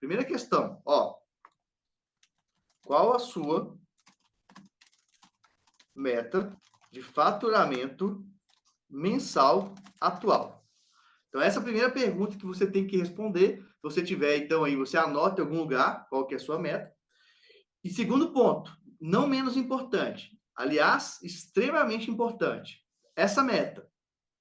Primeira questão, ó. Qual a sua meta de faturamento mensal atual? Então, essa é a primeira pergunta que você tem que responder. Se você tiver, então, aí, você anota em algum lugar qual que é a sua meta. E segundo ponto, não menos importante, aliás, extremamente importante, essa meta.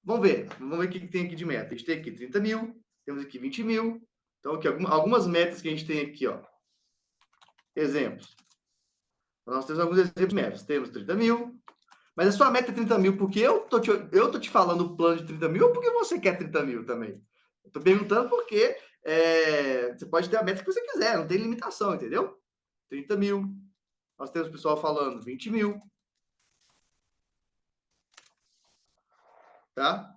Vamos ver o que tem aqui de meta. A gente tem aqui 30 mil, temos aqui 20 mil. Então, aqui, algumas metas que a gente tem aqui, ó. Exemplos. Nós temos alguns exemplos de metas. Temos 30 mil. Mas a sua meta é 30 mil porque eu tô te falando o plano de 30 mil ou porque você quer 30 mil também? Eu tô perguntando porque você pode ter a meta que você quiser, não tem limitação, entendeu? 30 mil. Nós temos o pessoal falando 20 mil. Tá?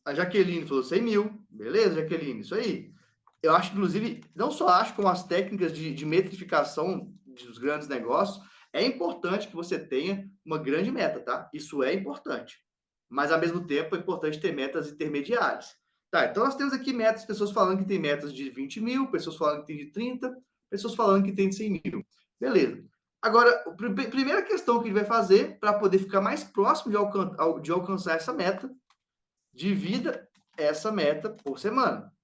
A Jaqueline falou 100 mil. Beleza, Jaqueline, isso aí. Eu acho, inclusive, não só acho, como as técnicas de metrificação dos grandes negócios, é importante que você tenha uma grande meta, tá? Isso é importante. Mas, ao mesmo tempo, é importante ter metas intermediárias. Tá, então nós temos aqui metas, pessoas falando que tem metas de 20 mil, pessoas falando que tem de 30, pessoas falando que tem de 100 mil. Beleza. Agora, a primeira questão que a gente vai fazer para poder ficar mais próximo de alcançar essa meta, divida essa meta por semana,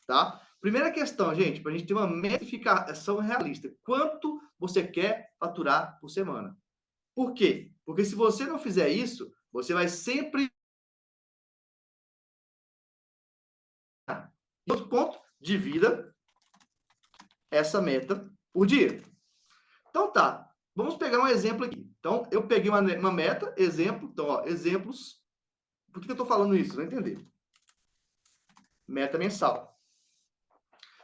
tá? Primeira questão, gente, para a gente ter uma metrificação realista. Quanto você quer faturar por semana? Por quê? Porque se você não fizer isso, você vai sempre... E outro ponto, divida essa meta por dia. Então tá, vamos pegar um exemplo aqui. Então, eu peguei uma meta, exemplo. Então, ó, exemplos. Por que eu estou falando isso? Vai entender. Meta mensal.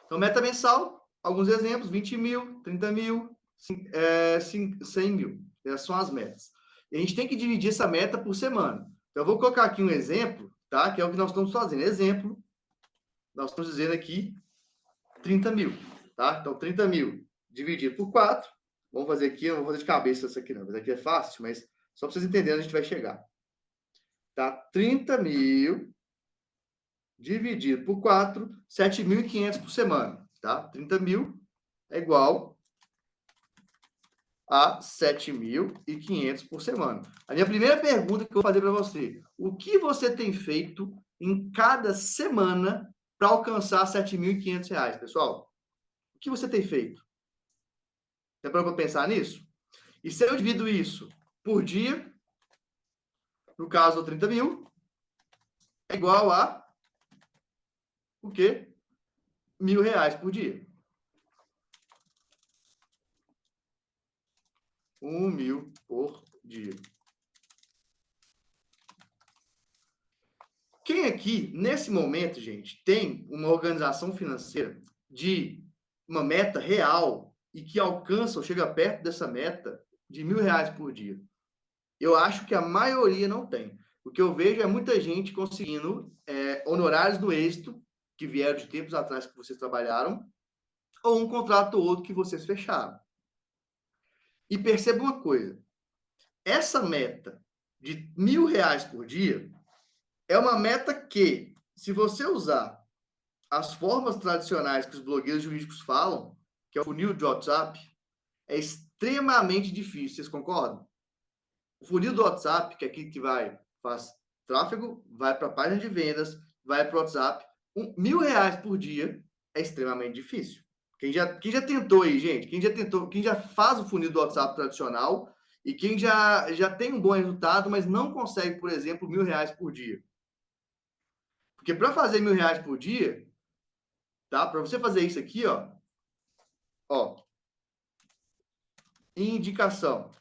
Então, meta mensal, alguns exemplos, 20 mil, 30 mil, 100 mil. Essas são as metas. E a gente tem que dividir essa meta por semana. Então, eu vou colocar aqui um exemplo, tá? Que é o que nós estamos fazendo. Exemplo, nós estamos dizendo aqui 30 mil, tá? Então, 30 mil dividido por 4. Vamos fazer aqui, eu não vou fazer de cabeça isso aqui não, mas aqui é fácil, mas só para vocês entenderem onde a gente vai chegar. Tá? 30 mil dividido por 4, 7.500 por semana, tá? 30 mil é igual a 7.500 por semana. A minha primeira pergunta que eu vou fazer para você, o que você tem feito em cada semana para alcançar 7.500 reais, pessoal? O que você tem feito? Você parou para pensar nisso? E se eu divido isso por dia, no caso, 30 mil, é igual a o quê? R$1.000 por dia. 1.000 por dia. Quem aqui, nesse momento, gente, tem uma organização financeira de uma meta real e que alcança ou chega perto dessa meta de R$1.000 por dia? Eu acho que a maioria não tem. O que eu vejo é muita gente conseguindo honorários do êxito, que vieram de tempos atrás que vocês trabalharam, ou um contrato ou outro que vocês fecharam. E perceba uma coisa, essa meta de R$1.000 por dia é uma meta que, se você usar as formas tradicionais que os blogueiros jurídicos falam, que é o funil de WhatsApp, é extremamente difícil. Vocês concordam? O funil do WhatsApp, que é aqui que faz tráfego, vai para a página de vendas, vai para o WhatsApp. R$1.000 por dia é extremamente difícil. Quem já tentou aí, gente? Quem já faz o funil do WhatsApp tradicional e quem já tem um bom resultado, mas não consegue, por exemplo, R$1.000 por dia. Porque para fazer R$1.000 por dia, tá? Para você fazer isso aqui, ó, indicação.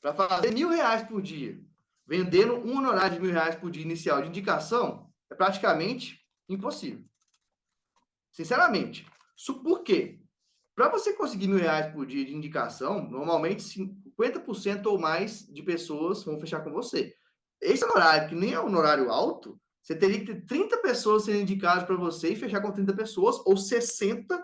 Para fazer R$1.000 por dia, vendendo um honorário de R$1.000 por dia inicial de indicação, é praticamente impossível. Sinceramente. Por quê? Para você conseguir R$1.000 por dia de indicação, normalmente 50% ou mais de pessoas vão fechar com você. Esse honorário, que nem é um honorário alto, você teria que ter 30 pessoas sendo indicadas para você e fechar com 30 pessoas, ou 60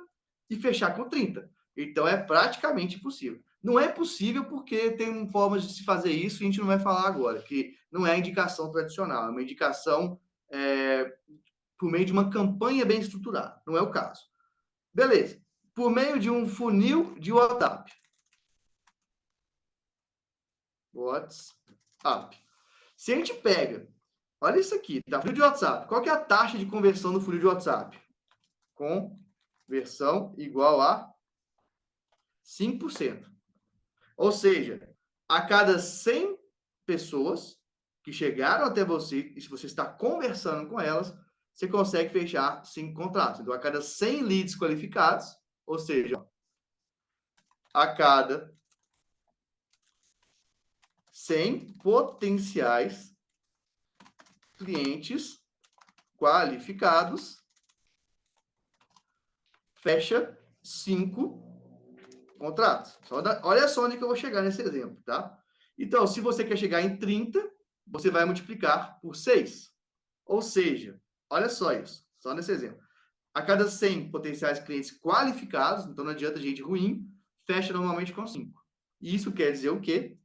e fechar com 30. Então, é praticamente impossível. Não é possível porque tem formas de se fazer isso e a gente não vai falar agora, que não é a indicação tradicional, é uma indicação por meio de uma campanha bem estruturada. Não é o caso. Beleza. Por meio de um funil de WhatsApp. WhatsApp. Se a gente pega, olha isso aqui, tá? Funil de WhatsApp. Qual que é a taxa de conversão do funil de WhatsApp? Conversão igual a 5%. Ou seja, a cada 100 pessoas que chegaram até você, e se você está conversando com elas, você consegue fechar 5 contratos. Então, a cada 100 leads qualificados, ou seja, a cada 100 potenciais clientes qualificados, fecha 5 contratos. Olha só onde que eu vou chegar nesse exemplo, tá? Então, se você quer chegar em 30, você vai multiplicar por 6. Ou seja, olha só isso, só nesse exemplo. A cada 100 potenciais clientes qualificados, então não adianta gente ruim, fecha normalmente com 5. E isso quer dizer o quê?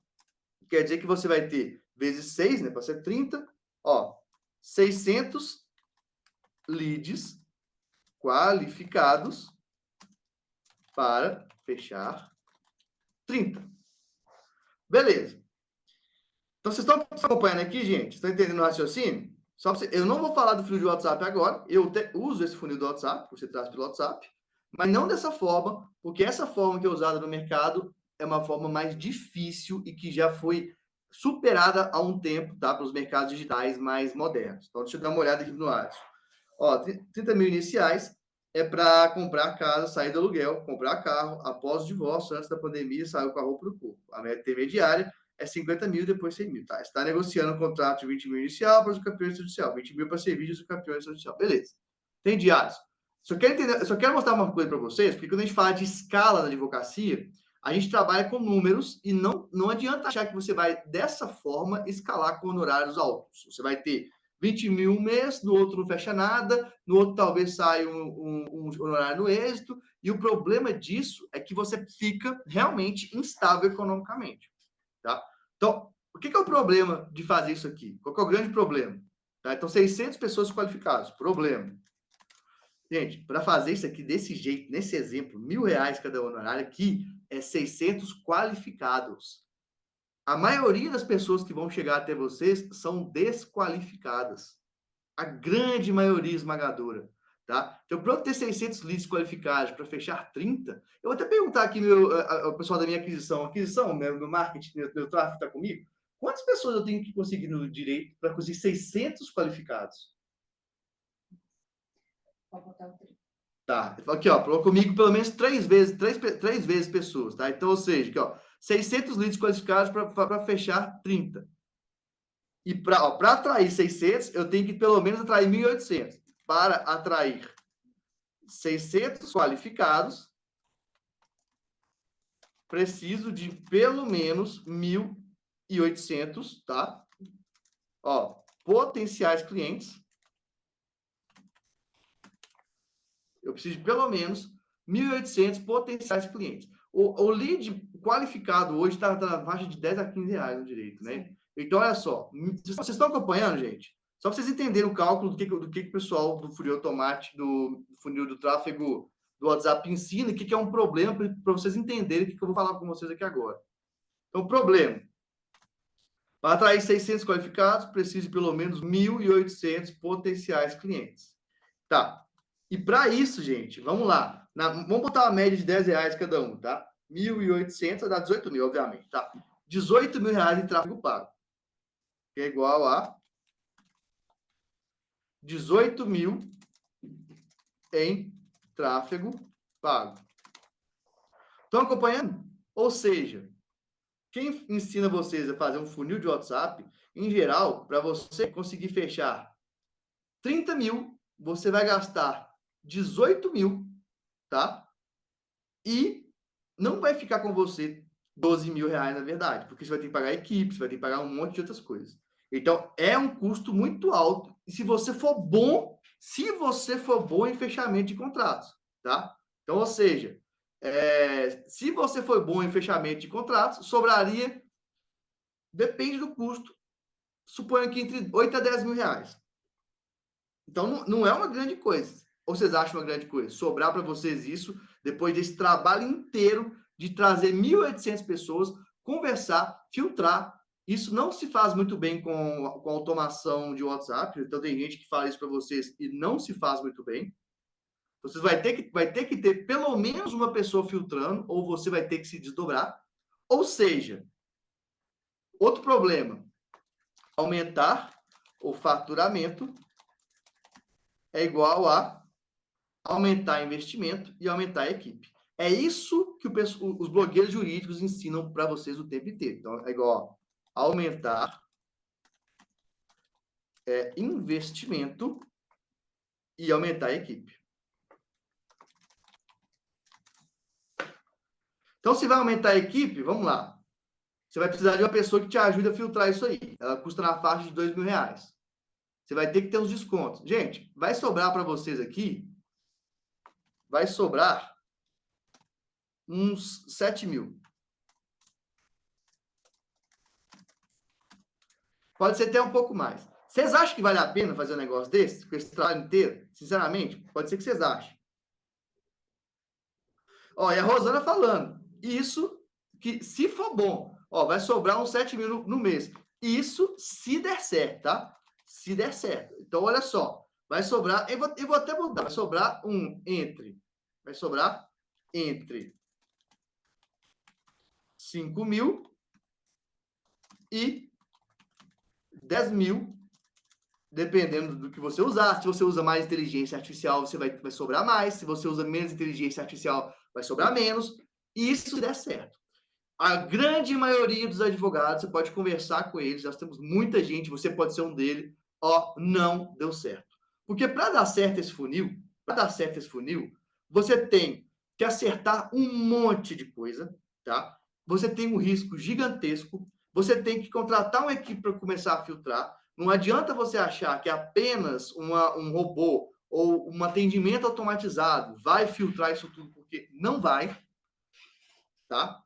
Quer dizer que você vai ter vezes 6, né, para ser 30, ó, 600 leads qualificados para fechar 30. Beleza. Então, vocês estão acompanhando aqui, gente? Estão entendendo o raciocínio? Eu não vou falar do funil de WhatsApp agora. Eu uso esse funil do WhatsApp, você traz pelo WhatsApp, mas não dessa forma, porque essa forma que é usada no mercado é uma forma mais difícil e que já foi superada há um tempo, tá? Para os mercados digitais mais modernos. Então, deixa eu dar uma olhada aqui no WhatsApp. Ó, 30 mil iniciais é para comprar casa, sair do aluguel, comprar carro, após o divórcio, antes da pandemia, saiu com a roupa do corpo. A meta intermediária é 50 mil, depois 100 mil. Tá? Está negociando um contrato de 20 mil inicial para o campeão judicial, 20 mil para serviços do campeão judicial. Beleza. Tem diários. Só quero mostrar uma coisa para vocês, porque quando a gente fala de escala na advocacia, a gente trabalha com números e não adianta achar que você vai, dessa forma, escalar com honorários altos. Você vai ter 20 mil um mês, no outro não fecha nada, no outro talvez saia um honorário no êxito, e o problema disso é que você fica realmente instável economicamente. Tá? Então, o que é o problema de fazer isso aqui? Qual que é o grande problema? Tá? Então, 600 pessoas qualificadas. Problema. Gente, para fazer isso aqui desse jeito, nesse exemplo, R$1.000 cada honorário aqui, é 600 qualificados. A maioria das pessoas que vão chegar até vocês são desqualificadas. A grande maioria esmagadora. Tá? Então, para eu ter 600 leads qualificados para fechar 30, eu vou até perguntar aqui ao pessoal da minha aquisição, meu marketing, meu tráfego está comigo, quantas pessoas eu tenho que conseguir no direito para conseguir 600 qualificados? Tá, aqui, ó, falou comigo pelo menos 3 vezes pessoas, tá? Então, ou seja, aqui, ó, 600 leads qualificados para fechar 30. E para atrair 600, eu tenho que pelo menos atrair 1.800. Para atrair 600 qualificados, preciso de pelo menos 1.800, tá? Ó, potenciais clientes. Eu preciso de pelo menos 1.800 potenciais clientes. O lead qualificado hoje está na faixa de 10 a 15 reais no direito, né? Então, olha só. Vocês estão acompanhando, gente? Só para vocês entenderem o cálculo do que o pessoal do funil automático, do funil do tráfego do WhatsApp ensina e o que é um problema para vocês entenderem o que eu vou falar com vocês aqui agora. Então, problema. Para atrair 600 qualificados, preciso de pelo menos 1.800 potenciais clientes. Tá. E para isso, gente, vamos lá. Vamos botar uma média de R$10 cada um, tá? 1.800 dá 18 mil, obviamente, tá? 18 mil reais em tráfego pago. Que é igual a 18 mil em tráfego pago. Estão acompanhando? Ou seja, quem ensina vocês a fazer um funil de WhatsApp, em geral, para você conseguir fechar 30 mil, você vai gastar 18 mil, tá? E não vai ficar com você 12 mil reais, na verdade, porque você vai ter que pagar equipe, você vai ter que pagar um monte de outras coisas. Então, é um custo muito alto. E se você for bom em fechamento de contratos, tá? Então, ou seja, se você for bom em fechamento de contratos, sobraria, depende do custo, suponho que entre 8 a 10 mil reais. Então, não é uma grande coisa. Ou vocês acham uma grande coisa? Sobrar para vocês isso, depois desse trabalho inteiro de trazer 1.800 pessoas, conversar, filtrar. Isso não se faz muito bem com automação de WhatsApp. Então, tem gente que fala isso para vocês e não se faz muito bem. Vocês vai ter que ter pelo menos uma pessoa filtrando, ou você vai ter que se desdobrar. Ou seja, outro problema, aumentar o faturamento é igual a aumentar investimento e aumentar a equipe. É isso que os blogueiros jurídicos ensinam para vocês o tempo inteiro. Então, é igual a aumentar investimento e aumentar a equipe. Então, se vai aumentar a equipe, vamos lá. Você vai precisar de uma pessoa que te ajude a filtrar isso aí. Ela custa na faixa de R$2.000. Você vai ter que ter uns descontos. Gente, vai sobrar para vocês aqui, vai sobrar uns 7.000. Pode ser até um pouco mais. Vocês acham que vale a pena fazer um negócio desse, com esse trabalho inteiro? Sinceramente, pode ser que vocês achem. Ó, e a Rosana falando, isso que se for bom, ó, vai sobrar uns 7.000 no mês. Isso se der certo, tá? Se der certo. Então, olha só, vai sobrar, eu vou até mudar, vai sobrar vai sobrar entre 5.000 e 10.000, dependendo do que você usar. Se você usa mais inteligência artificial, você vai sobrar mais. Se você usa menos inteligência artificial, vai sobrar menos. Isso se der certo. A grande maioria dos advogados, você pode conversar com eles, nós temos muita gente, você pode ser um deles, ó, não deu certo. Porque para dar certo esse funil, você tem que acertar um monte de coisa, tá? Você tem um risco gigantesco, você tem que contratar uma equipe para começar a filtrar. Não adianta você achar que apenas um robô ou um atendimento automatizado vai filtrar isso tudo, porque não vai, tá?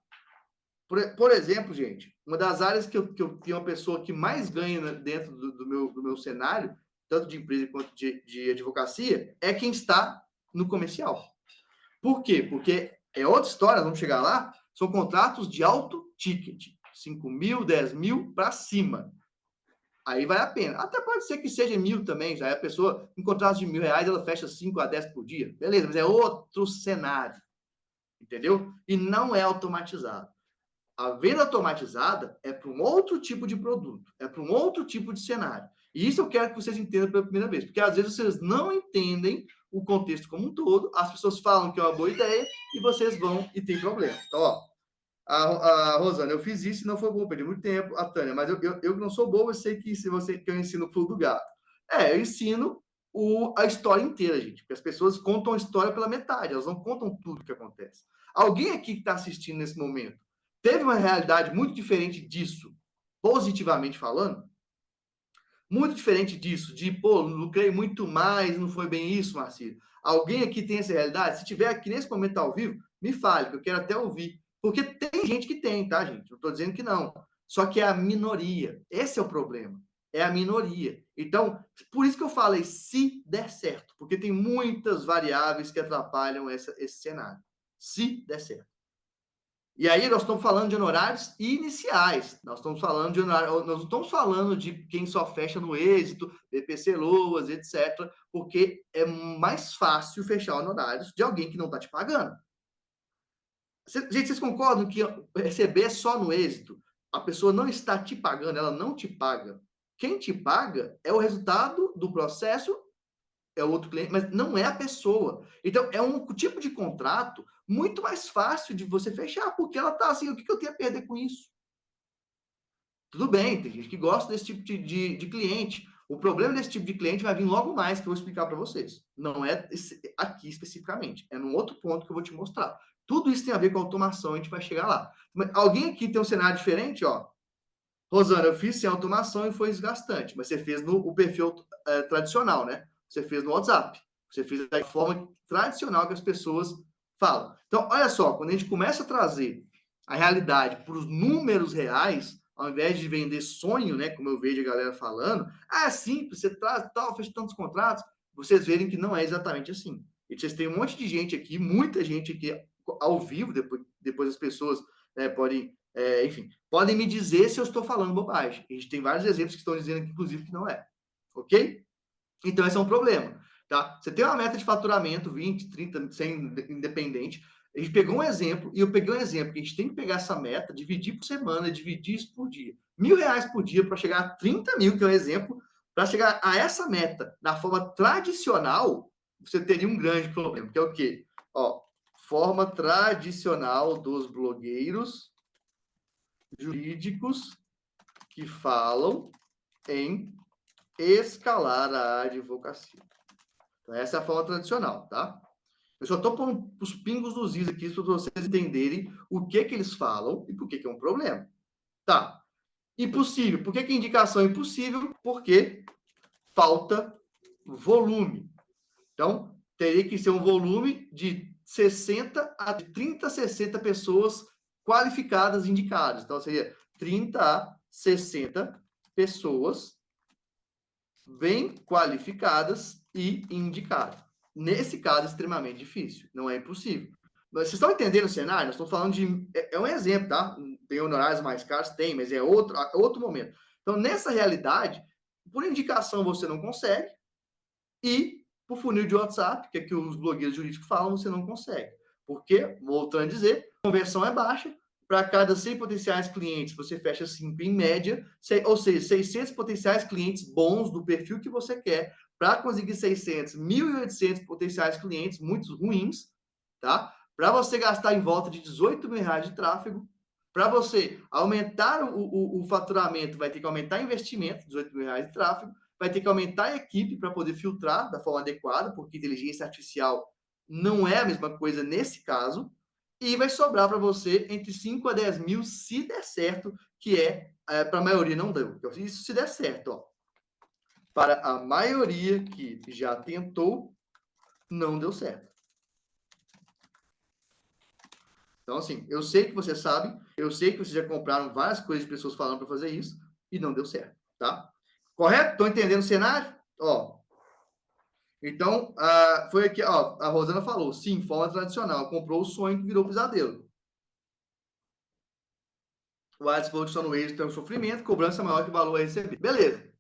Por exemplo, gente, uma das áreas que eu tenho uma pessoa que mais ganha dentro do meu cenário, tanto de empresa quanto de advocacia, é quem está no comercial. Por quê? Porque é outra história, vamos chegar lá, são contratos de alto ticket, 5.000, 10.000 para cima. Aí vale a pena. Até pode ser que seja 1.000 também, já é a pessoa, em contratos de R$1.000, ela fecha 5 a 10 por dia. Beleza, mas é outro cenário, entendeu? E não é automatizado. A venda automatizada é para um outro tipo de produto, é para um outro tipo de cenário. E isso eu quero que vocês entendam pela primeira vez, porque às vezes vocês não entendem o contexto como um todo, as pessoas falam que é uma boa ideia e vocês vão e tem problema. Então, ó, a Rosana, eu fiz isso e não foi bom, perdi muito tempo. A Tânia, mas eu não sou bobo, eu sei que se você que eu ensino o pulo do gato. Eu ensino a história inteira, gente, porque as pessoas contam a história pela metade, elas não contam tudo que acontece. Alguém aqui que está assistindo nesse momento teve uma realidade muito diferente disso, positivamente falando? Muito diferente disso, de, pô, lucrei muito mais, não foi bem isso, Marcelo. Alguém aqui tem essa realidade? Se tiver aqui nesse momento ao vivo, me fale, que eu quero até ouvir. Porque tem gente que tem, tá, gente? Não estou dizendo que não. Só que é a minoria. Esse é o problema. É a minoria. Então, por isso que eu falei, se der certo. Porque tem muitas variáveis que atrapalham esse cenário. Se der certo. E aí nós estamos falando de honorários iniciais. Nós estamos falando de honorários, nós não estamos falando de quem só fecha no êxito, BPC Loas, etc. Porque é mais fácil fechar honorários de alguém que não está te pagando. Gente, vocês concordam que receber é só no êxito? A pessoa não está te pagando, ela não te paga. Quem te paga é o resultado do processo, é o outro cliente, mas não é a pessoa. Então, é um tipo de contrato muito mais fácil de você fechar, porque ela está assim, o que eu tenho a perder com isso? Tudo bem, tem gente que gosta desse tipo de cliente. O problema desse tipo de cliente vai vir logo mais, que eu vou explicar para vocês. Não é aqui especificamente, é num outro ponto que eu vou te mostrar. Tudo isso tem a ver com automação, a gente vai chegar lá. Mas alguém aqui tem um cenário diferente, ó. Rosana, eu fiz sem automação e foi desgastante, mas você fez no perfil tradicional, né? Você fez no WhatsApp. Você fez da forma tradicional que as pessoas falam. Então, olha só, quando a gente começa a trazer a realidade para os números reais, ao invés de vender sonho, né? Como eu vejo a galera falando, é simples, você traz tal, fecha tantos contratos. vocês verem que não é exatamente assim. E vocês têm um monte de gente aqui, muita gente aqui ao vivo, depois as pessoas podem, enfim, podem me dizer se eu estou falando bobagem. A gente tem vários exemplos que estão dizendo aqui, inclusive, que não é. Ok? Então, esse é um problema. Tá? Você tem uma meta de faturamento, 20, 30, 100, independente. A gente pegou um exemplo, e eu peguei um exemplo, que a gente tem que pegar essa meta, dividir por semana, dividir isso por dia. R$ 1.000 por dia para chegar a 30 mil, que é um exemplo, para chegar a essa meta na forma tradicional, você teria um grande problema, que é o quê? Ó, forma tradicional dos blogueiros jurídicos que falam em escalar a advocacia. Então, essa é a forma tradicional, tá? Eu só estou pondo os pingos nos is aqui para vocês entenderem o que eles falam e por que é um problema. Tá. Impossível. Por que indicação é impossível? Porque falta volume. Então, teria que ser um volume de 60 a 30, 60 pessoas qualificadas indicadas. Então, seria 30 a 60 pessoas bem qualificadas e indicadas. Nesse caso, é extremamente difícil. Não é impossível. Mas vocês estão entendendo o cenário? Nós estamos falando de... É um exemplo, tá? Tem honorários mais caros? Tem, mas é outro momento. Então, nessa realidade, por indicação você não consegue e por funil de WhatsApp, que é que os blogueiros jurídicos falam, você não consegue. Porque, voltando a dizer, a conversão é baixa, para cada 100 potenciais clientes, você fecha 5 em média, ou seja, 600 potenciais clientes bons do perfil que você quer, para conseguir 600, 1.800 potenciais clientes, muitos ruins, tá? Para você gastar em volta de R$ 18.000 de tráfego, para você aumentar o faturamento, vai ter que aumentar investimento, R$ 18.000 de tráfego, vai ter que aumentar a equipe para poder filtrar da forma adequada, porque inteligência artificial não é a mesma coisa nesse caso, e vai sobrar para você entre 5 a 10 mil, se der certo, que para a maioria não deu. Isso se der certo, ó. Para a maioria que já tentou, não deu certo. Então, assim, eu sei que você sabe, eu sei que vocês já compraram várias coisas de pessoas falando para fazer isso, e não deu certo, tá? Correto? Estão entendendo o cenário? Ó, então, foi aqui, ó, a Rosana falou, sim, forma tradicional, comprou o sonho que virou pesadelo. O Alisson falou que só no êxito tem um sofrimento, cobrança maior que o valor a receber. Beleza.